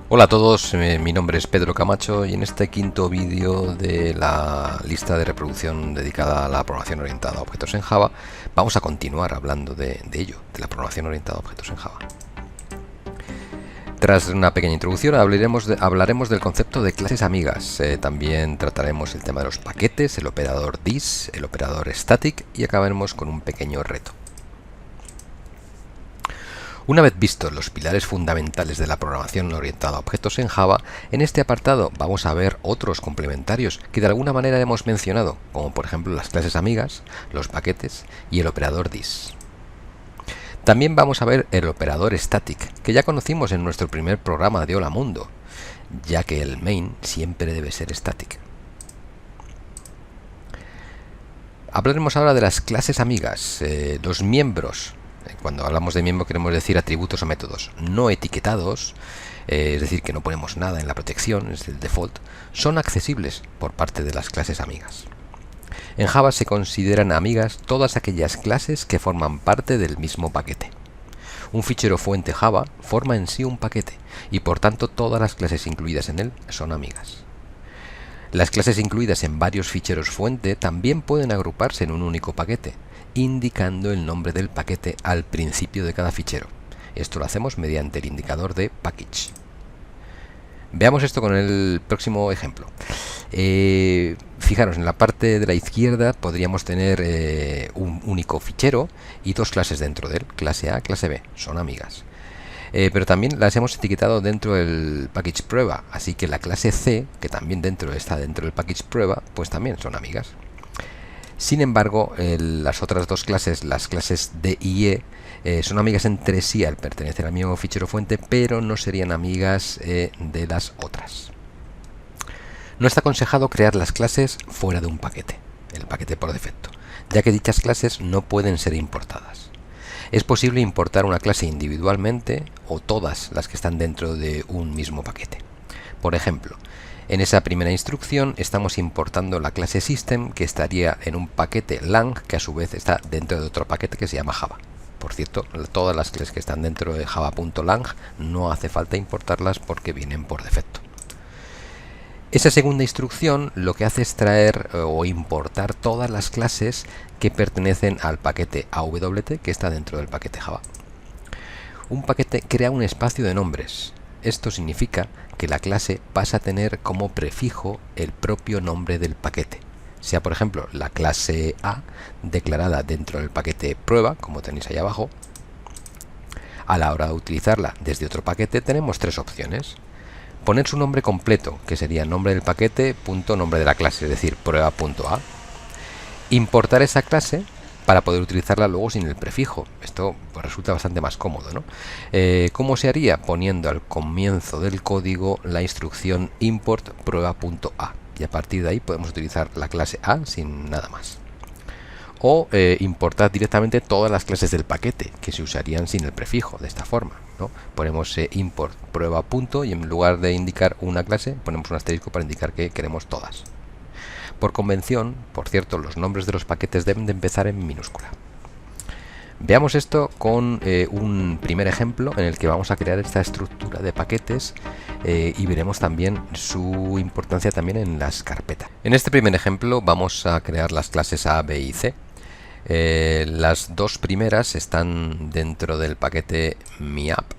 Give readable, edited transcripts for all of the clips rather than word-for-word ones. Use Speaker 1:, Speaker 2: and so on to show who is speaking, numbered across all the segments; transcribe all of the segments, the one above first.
Speaker 1: Hola a todos, mi nombre es Pedro Camacho y en este quinto vídeo de la lista de reproducción dedicada a la programación orientada a objetos en Java, vamos a continuar hablando de ello, de la programación orientada a objetos en Java. Tras una pequeña introducción hablaremos del concepto de clases amigas, también trataremos el tema de los paquetes, el operador this, el operador static y acabaremos con un pequeño reto. Una vez vistos los pilares fundamentales de la programación orientada a objetos en Java, en este apartado vamos a ver otros complementarios que de alguna manera hemos mencionado, como por ejemplo las clases amigas, los paquetes y el operador this. También vamos a ver el operador static, que ya conocimos en nuestro primer programa de Hola Mundo, ya que el main siempre debe ser static. Hablaremos ahora de las clases amigas, los miembros. Cuando hablamos de miembro queremos decir atributos o métodos no etiquetados, es decir, que no ponemos nada en la protección, es el default, son accesibles por parte de las clases amigas. En Java se consideran amigas todas aquellas clases que forman parte del mismo paquete. Un fichero fuente Java forma en sí un paquete y por tanto todas las clases incluidas en él son amigas. Las clases incluidas en varios ficheros fuente también pueden agruparse en un único paquete, indicando el nombre del paquete al principio de cada fichero. Esto lo hacemos mediante el indicador de package. Veamos esto con el próximo ejemplo. Fijaros, en la parte de la izquierda podríamos tener un único fichero y dos clases dentro de él, clase A, clase B, son amigas. Pero también las hemos etiquetado dentro del package prueba, así que la clase C, que también está dentro del package prueba, pues también son amigas. Sin embargo, las otras dos clases, las clases D y E, son amigas entre sí al pertenecer al mismo fichero fuente, pero no serían amigas de las otras. No está aconsejado crear las clases fuera de un paquete, el paquete por defecto, ya que dichas clases no pueden ser importadas. Es posible importar una clase individualmente o todas las que están dentro de un mismo paquete. Por ejemplo, en esa primera instrucción estamos importando la clase system, que estaría en un paquete lang que a su vez está dentro de otro paquete que se llama Java. Por cierto, todas las clases que están dentro de java.lang no hace falta importarlas porque vienen por defecto. Esa segunda instrucción lo que hace es traer o importar todas las clases que pertenecen al paquete AWT que está dentro del paquete Java. Un paquete crea un espacio de nombres. Esto significa que la clase pasa a tener como prefijo el propio nombre del paquete. Sea por ejemplo la clase A declarada dentro del paquete prueba, como tenéis ahí abajo. A la hora de utilizarla desde otro paquete tenemos tres opciones. Poner su nombre completo, que sería nombre del paquete, punto nombre de la clase, es decir, prueba.a. Importar esa clase para poder utilizarla luego sin el prefijo. Esto pues, resulta bastante más cómodo, ¿no? ¿Cómo se haría? Poniendo al comienzo del código la instrucción import prueba.a y a partir de ahí podemos utilizar la clase A sin nada más. O importar directamente todas las clases del paquete que se usarían sin el prefijo, de esta forma, ¿no? Ponemos import prueba punto y en lugar de indicar una clase ponemos un asterisco para indicar que queremos todas. Por convención, por cierto, los nombres de los paquetes deben de empezar en minúscula. Veamos esto con un primer ejemplo en el que vamos a crear esta estructura de paquetes y veremos también su importancia también en las carpetas. En este primer ejemplo vamos a crear las clases A, B y C. Las dos primeras están dentro del paquete miapp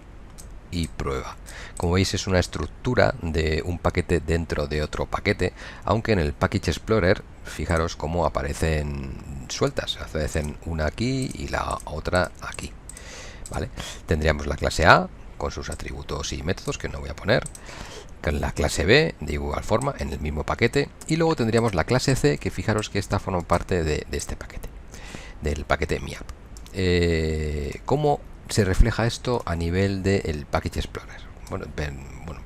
Speaker 1: y prueba. Como veis es una estructura de un paquete dentro de otro paquete, aunque en el Package Explorer fijaros cómo aparecen sueltas, aparecen una aquí y la otra aquí, ¿vale? Tendríamos la clase A con sus atributos y métodos que no voy a poner, con la clase B de igual forma en el mismo paquete y luego tendríamos la clase C que fijaros que esta forma parte de este paquete, del paquete miapp. ¿Cómo se refleja esto a nivel del Package Explorer? Bueno, pues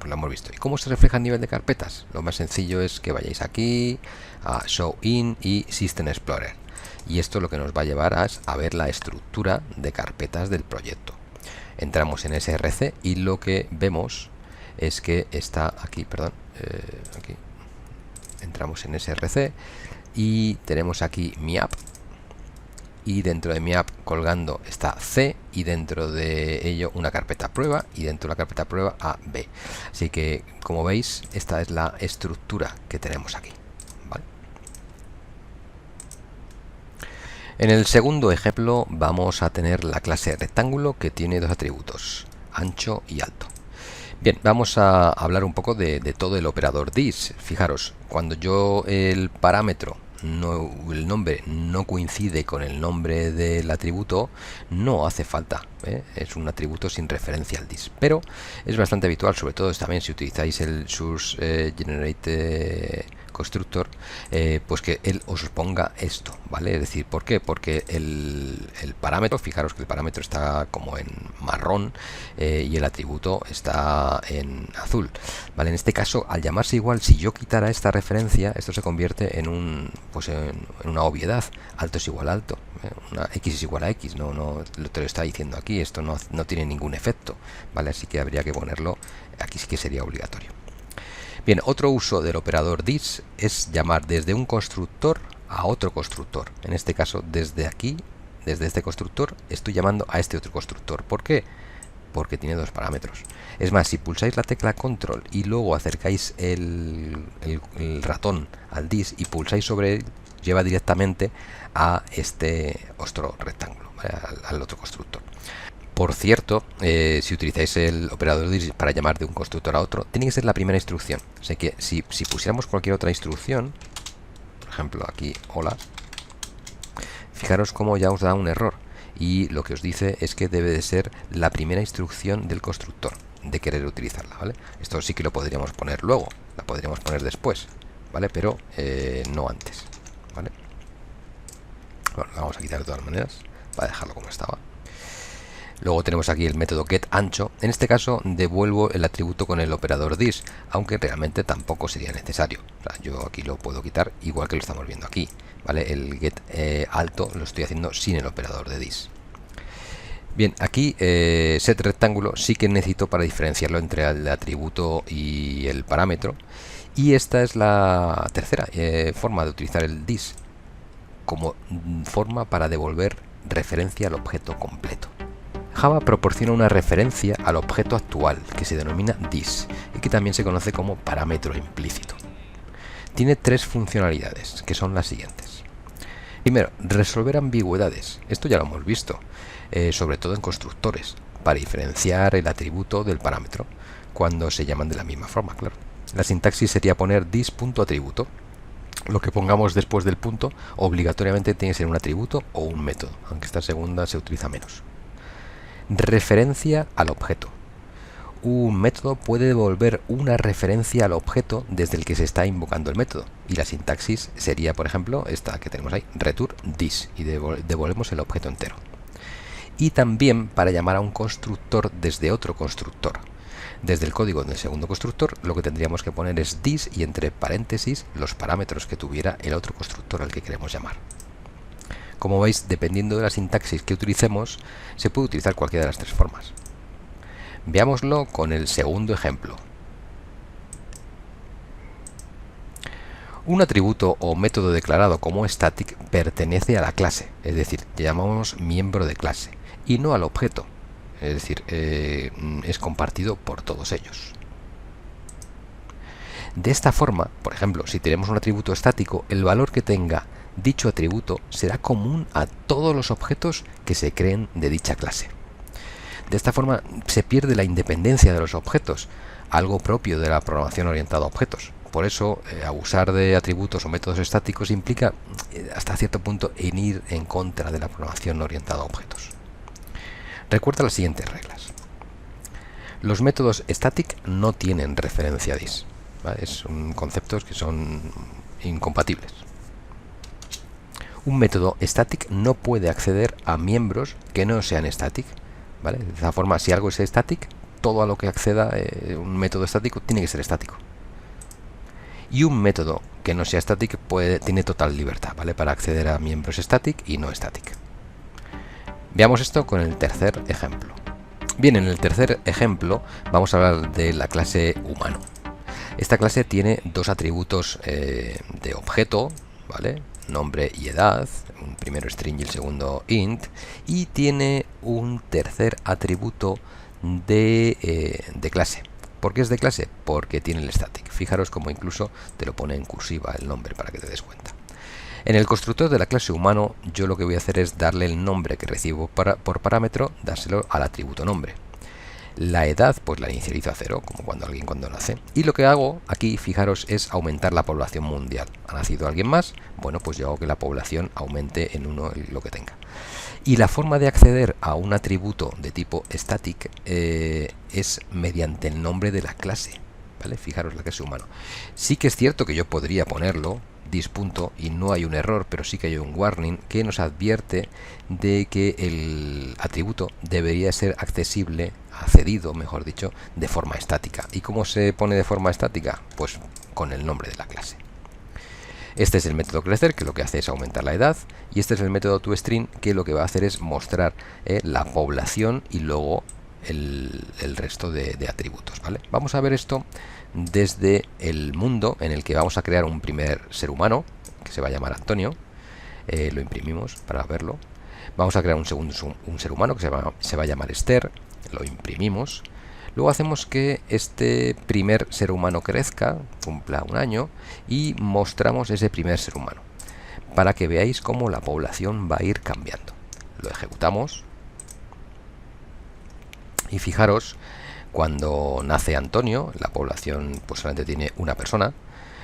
Speaker 1: lo hemos visto. ¿Y cómo se refleja a nivel de carpetas? Lo más sencillo es que vayáis aquí a Show In y System Explorer. Y esto lo que nos va a llevar a ver la estructura de carpetas del proyecto. Entramos en SRC y lo que vemos es que está aquí, perdón, aquí. Entramos en SRC y tenemos aquí miapp y dentro de mi app colgando está C y dentro de ello una carpeta prueba y dentro de la carpeta prueba a B. Así que como veis esta es la estructura que tenemos aquí, ¿vale? En el segundo ejemplo vamos a tener la clase rectángulo que tiene dos atributos, ancho y alto. Bien, vamos a hablar un poco de todo el operador this. Fijaros, cuando yo el parámetro, el nombre no coincide con el nombre del atributo, no hace falta, ¿eh? Es un atributo sin referencia al this. Pero es bastante habitual, sobre todo también si utilizáis el source generate constructor, pues que él os ponga esto, ¿vale? Es decir, ¿por qué? Porque el parámetro, fijaros que el parámetro está como en marrón y el atributo está en azul, ¿vale? En este caso, al llamarse igual, si yo quitara esta referencia, esto se convierte en en una obviedad. Alto es igual a alto, una x es igual a x, no te lo está diciendo aquí, esto no tiene ningún efecto, ¿vale? Así que habría que ponerlo aquí, sí que sería obligatorio. Bien, otro uso del operador this es llamar desde un constructor a otro constructor. En este caso, desde aquí, desde este constructor, estoy llamando a este otro constructor. ¿Por qué? Porque tiene dos parámetros. Es más, si pulsáis la tecla control y luego acercáis el ratón al this y pulsáis sobre él, lleva directamente a este otro rectángulo, ¿vale? Al otro constructor. Por cierto, si utilizáis el operador this para llamar de un constructor a otro, tiene que ser la primera instrucción. O sea que si pusiéramos cualquier otra instrucción, por ejemplo aquí, hola, fijaros cómo ya os da un error. Y lo que os dice es que debe de ser la primera instrucción del constructor de querer utilizarla, ¿vale? Esto sí que lo podríamos poner luego, la podríamos poner después, ¿vale? Pero no antes, ¿vale? Bueno, la vamos a quitar de todas maneras para dejarlo como estaba. Luego tenemos aquí el método getAncho. En este caso devuelvo el atributo con el operador this, aunque realmente tampoco sería necesario. O sea, yo aquí lo puedo quitar igual que lo estamos viendo aquí, ¿vale? El getAlto lo estoy haciendo sin el operador de this. Bien, aquí setRectángulo sí que necesito para diferenciarlo entre el atributo y el parámetro. Y esta es la tercera forma de utilizar el this, como forma para devolver referencia al objeto completo. Java proporciona una referencia al objeto actual, que se denomina this, y que también se conoce como parámetro implícito. Tiene tres funcionalidades, que son las siguientes. Primero, resolver ambigüedades. Esto ya lo hemos visto, sobre todo en constructores, para diferenciar el atributo del parámetro, cuando se llaman de la misma forma, claro. La sintaxis sería poner this.atributo. Lo que pongamos después del punto, obligatoriamente tiene que ser un atributo o un método, aunque esta segunda se utiliza menos. Referencia al objeto. Un método puede devolver una referencia al objeto desde el que se está invocando el método. Y la sintaxis sería, por ejemplo, esta que tenemos ahí, return this, y devolvemos el objeto entero. Y también para llamar a un constructor desde otro constructor. Desde el código del segundo constructor, lo que tendríamos que poner es this y entre paréntesis los parámetros que tuviera el otro constructor al que queremos llamar. Como veis, dependiendo de la sintaxis que utilicemos, se puede utilizar cualquiera de las tres formas. Veámoslo con el segundo ejemplo. Un atributo o método declarado como static pertenece a la clase, es decir, llamamos miembro de clase, y no al objeto, es decir, es compartido por todos ellos. De esta forma, por ejemplo, si tenemos un atributo estático, el valor que tenga dicho atributo será común a todos los objetos que se creen de dicha clase. De esta forma se pierde la independencia de los objetos, algo propio de la programación orientada a objetos. Por eso, abusar de atributos o métodos estáticos implica, hasta cierto punto, en ir en contra de la programación orientada a objetos. Recuerda las siguientes reglas. Los métodos static no tienen referencia a this, ¿vale? Son conceptos que son incompatibles. Un método static no puede acceder a miembros que no sean static, ¿vale? De esa forma, si algo es static, todo a lo que acceda un método estático tiene que ser estático. Y un método que no sea static tiene total libertad, ¿vale? Para acceder a miembros static y no static. Veamos esto con el tercer ejemplo. Bien, en el tercer ejemplo vamos a hablar de la clase humano. Esta clase tiene dos atributos de objeto, ¿vale? nombre y edad, un primero string y el segundo int, y tiene un tercer atributo de clase. ¿Por qué es de clase? Porque tiene el static. Fijaros como incluso te lo pone en cursiva el nombre para que te des cuenta. En el constructor de la clase humano, yo lo que voy a hacer es darle el nombre que recibo por parámetro, dárselo al atributo nombre. La edad, pues la inicializo a 0, como cuando nace. Y lo que hago aquí, fijaros, es aumentar la población mundial. ¿Ha nacido alguien más? Bueno, pues yo hago que la población aumente en 1 lo que tenga. Y la forma de acceder a un atributo de tipo static es mediante el nombre de la clase. ¿Vale? Fijaros la clase humano. Sí que es cierto que yo podría ponerlo this., y no hay un error, pero sí que hay un warning que nos advierte de que el atributo debería ser accedido, mejor dicho, de forma estática. ¿Y cómo se pone de forma estática? Pues con el nombre de la clase. Este es el método crecer, que lo que hace es aumentar la edad, y este es el método toString, que lo que va a hacer es mostrar la población y luego el resto de atributos, ¿vale? Vamos a ver esto desde el mundo en el que vamos a crear un primer ser humano, que se va a llamar Antonio. Lo imprimimos para verlo. Vamos a crear un segundo ser humano que se va a llamar Esther. Lo imprimimos. Luego hacemos que este primer ser humano crezca, cumpla 1 año, y mostramos ese primer ser humano para que veáis cómo la población va a ir cambiando. Lo ejecutamos y fijaros, cuando nace Antonio, la población pues solamente tiene 1 persona.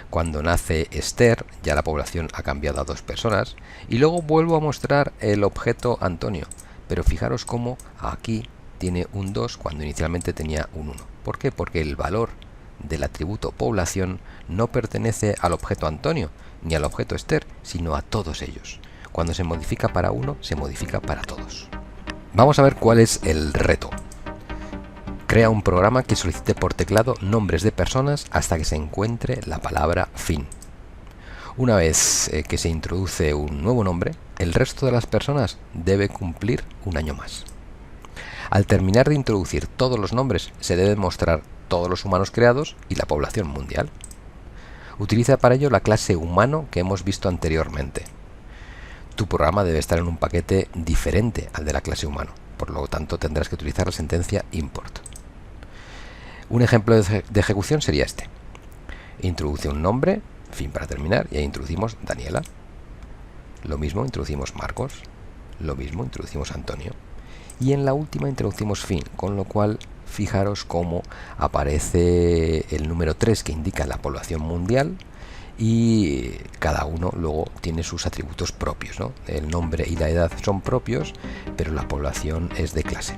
Speaker 1: Cuando nace Esther, ya la población ha cambiado a 2 personas. Y luego vuelvo a mostrar el objeto Antonio. Pero fijaros cómo aquí tiene un 2 cuando inicialmente tenía un 1. ¿Por qué? Porque el valor del atributo población no pertenece al objeto Antonio ni al objeto Esther, sino a todos ellos. Cuando se modifica para uno, se modifica para todos. Vamos a ver cuál es el reto. Crea un programa que solicite por teclado nombres de personas hasta que se encuentre la palabra fin. Una vez que se introduce un nuevo nombre, el resto de las personas debe cumplir 1 año más. Al terminar de introducir todos los nombres, se deben mostrar todos los humanos creados y la población mundial. Utiliza para ello la clase humano que hemos visto anteriormente. Tu programa debe estar en un paquete diferente al de la clase humano, por lo tanto tendrás que utilizar la sentencia import. Un ejemplo de ejecución sería este. Introduce un nombre, fin para terminar, y ahí introducimos Daniela. Lo mismo introducimos Marcos. Lo mismo introducimos Antonio. Y en la última introducimos fin, con lo cual fijaros cómo aparece el número 3 que indica la población mundial, y cada uno luego tiene sus atributos propios, ¿no? El nombre y la edad son propios, pero la población es de clase.